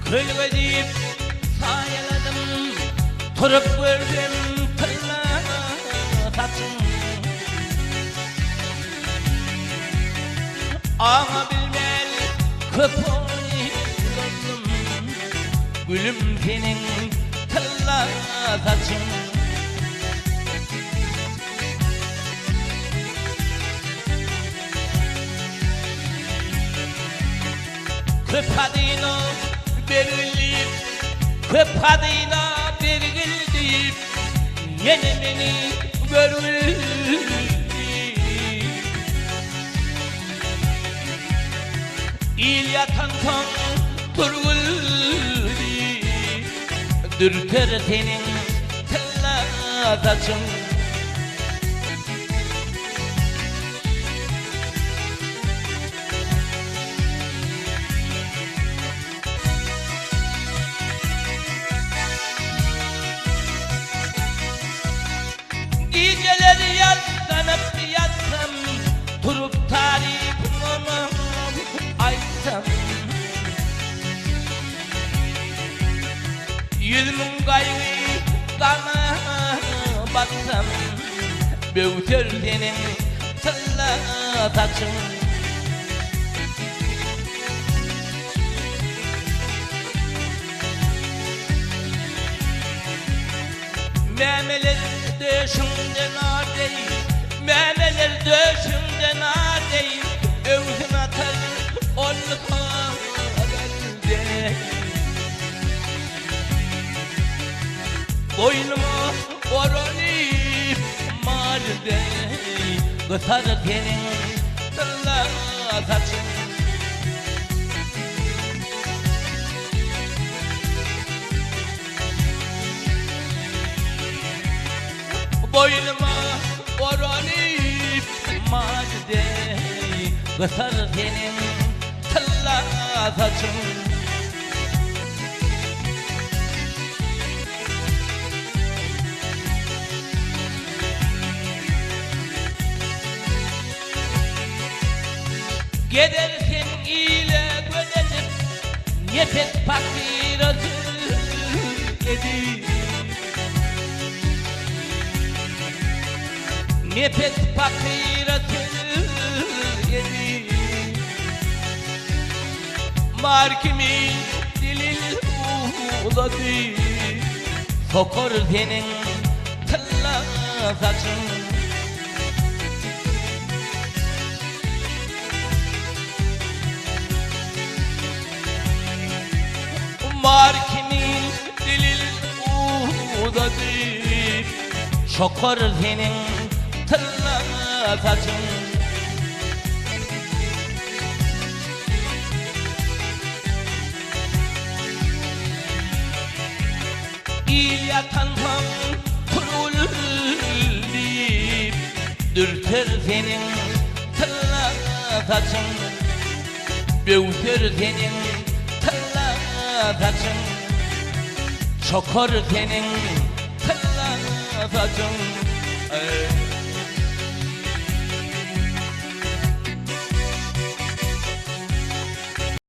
Kölge deyip sayaladım, turup gördüm tırna taçın. Ama bilmel köpüğünü doldum, gülüm senin tırna taçın. Köpadino berilip, köpadino berilip, yine beni görüldü. İl yatan ton durguldu, dürter senin tella taçın. Geceleri yaslanıp yatsam, durup tarifimi açsam, yüzümün gayrı kana batsam, büyütür senin tella taçın. Memeler döşümden ağrıyım, memeler döşümden ağrıyım, özüm atar onu kalbimde. Boynumu oranıp marde, kıtar senin tırla taçın. Boynuma oranıp madde, kıtar senin tilla taçın. Gidersin ile gödelim, nefes fakir acı edin. Nefes fakir acı edin. Markimin dilil uladı, sokor senin tilla saçın. Markimin dilil uladı, sokor senin tilla saçın. İl yatan tam kurulur, dürter senin tilla saçın, büyütür senin tilla saçın, sokor senin tilla saçın.